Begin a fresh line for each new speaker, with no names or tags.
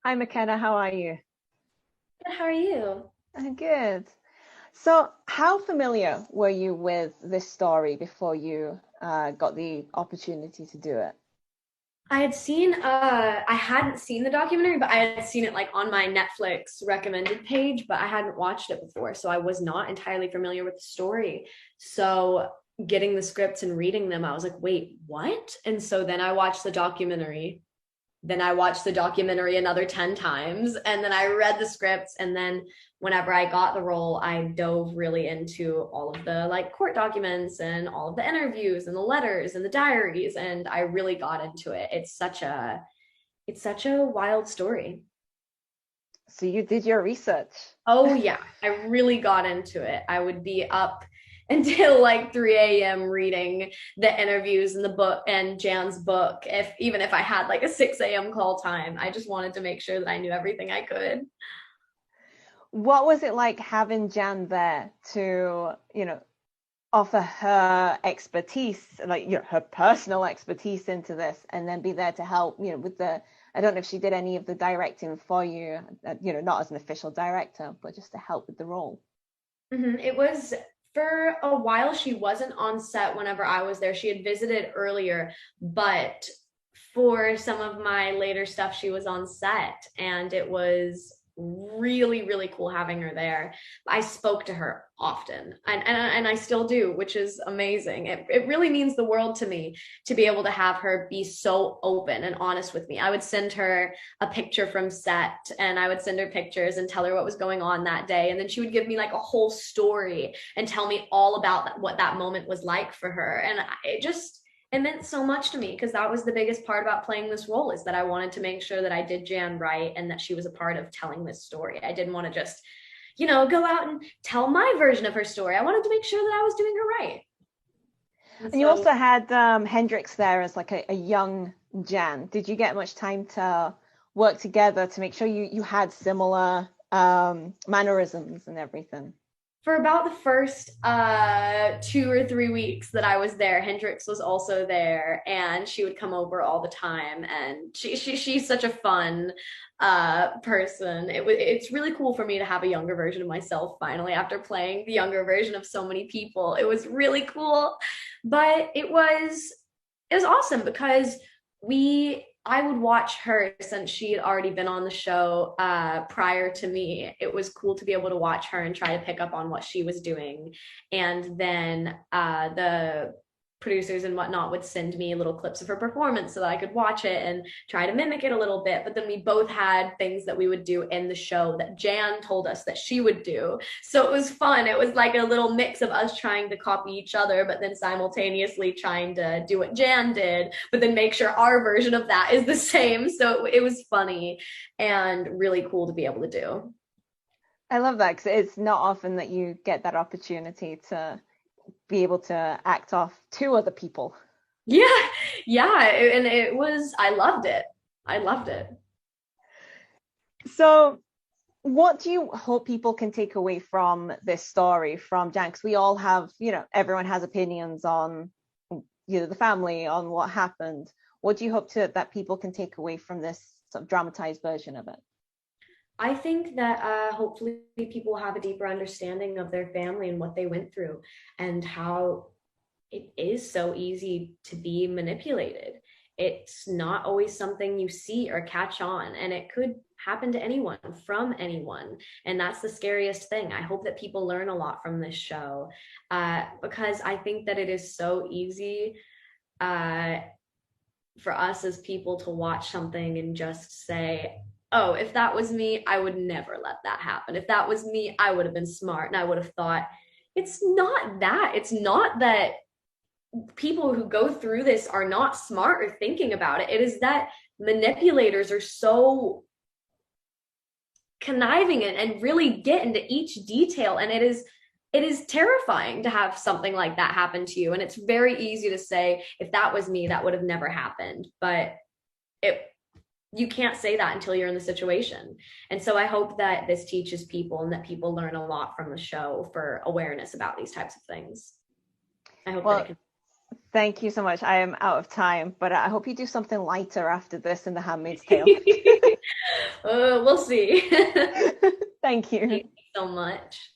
Hi, McKenna. How are you?
Good, how are you?
I'm good. So, how familiar were you with this story before you got the opportunity to do it?
I hadn't seen the documentary, but I had seen it like on my Netflix recommended page, but I hadn't watched it before, so I was not entirely familiar with the story. So getting the scripts and reading them, I was like, wait, what? And so then I watched the documentary. Then I watched the documentary another 10 times, and then I read the scripts. And then whenever I got the role, I dove really into all of the like court documents and all of the interviews and the letters and the diaries, and I really got into it. It's such a wild story.
So, you did your research.
Oh yeah, I really got into it. I would be up until like 3 a.m. reading the interviews and the book and Jan's book. If even if I had like a 6 a.m. call time, I just wanted to make sure that I knew everything I could.
What was it like having Jan there to, offer her expertise, like, her personal expertise into this, and then be there to help, with I don't know if she did any of the directing for you, not as an official director, but just to help with the role.
It was for a while. She wasn't on set whenever I was there. She had visited earlier, but for some of my later stuff, she was on set, and it was really, really cool having her there. I spoke to her often, and I still do, which is amazing. It really means the world to me to be able to have her be so open and honest with me. I would send her a picture from set, and I would send her pictures and tell her what was going on that day. And then she would give me like a whole story and tell me all about what that moment was like for her. And it meant so much to me because that was the biggest part about playing this role, is that I wanted to make sure that I did Jan right and that she was a part of telling this story. I didn't want to just, go out and tell my version of her story. I wanted to make sure that I was doing her right. And
And you also
so
had Hendrix there as like a young Jan. Did you get much time to work together to make sure you had similar mannerisms and everything?
for about the first 2 or 3 weeks that I was there, Hendrix was also there, and she would come over all the time. And she's such a fun person. It's really cool for me to have a younger version of myself finally after playing the younger version of so many people. It was really cool, but it was awesome because we I would watch her since she had already been on the show prior to me. It was cool to be able to watch her and try to pick up on what she was doing. And then the producers and whatnot would send me little clips of her performance so that I could watch it and try to mimic it a little bit. But then we both had things that we would do in the show that Jan told us that she would do. So it was fun. It was like a little mix of us trying to copy each other, but then simultaneously trying to do what Jan did, but then make sure our version of that is the same. So it was funny and really cool to be able to do.
I love that because it's not often that you get that opportunity to be able to act off two other people.
Yeah, yeah. And I loved it. I loved it.
So, what do you hope people can take away from this story from Jan? Because we all have, everyone has opinions on, the family, on what happened. What do you hope that people can take away from this sort of dramatized version of it?
I think that hopefully people have a deeper understanding of their family and what they went through, and how it is so easy to be manipulated. It's not always something you see or catch on, and it could happen to anyone from anyone. And that's the scariest thing. I hope that people learn a lot from this show because I think that it is so easy uh, for us as people to watch something and just say, oh, if that was me, I would never let that happen. If that was me, I would have been smart and I would have thought. It's not that. It's not that people who go through this are not smart or thinking about it. It is that manipulators are so conniving and really get into each detail, and it is terrifying to have something like that happen to you. And it's very easy to say, if that was me, that would have never happened. But it you can't say that until you're in the situation. And so I hope that this teaches people and that people learn a lot from the show for awareness about these types of things. I hope that it
Well,
can.
thank you so much. I am out of time, but I hope you do something lighter after this in The Handmaid's Tale.
We'll see.
Thank you.
Thank you so much.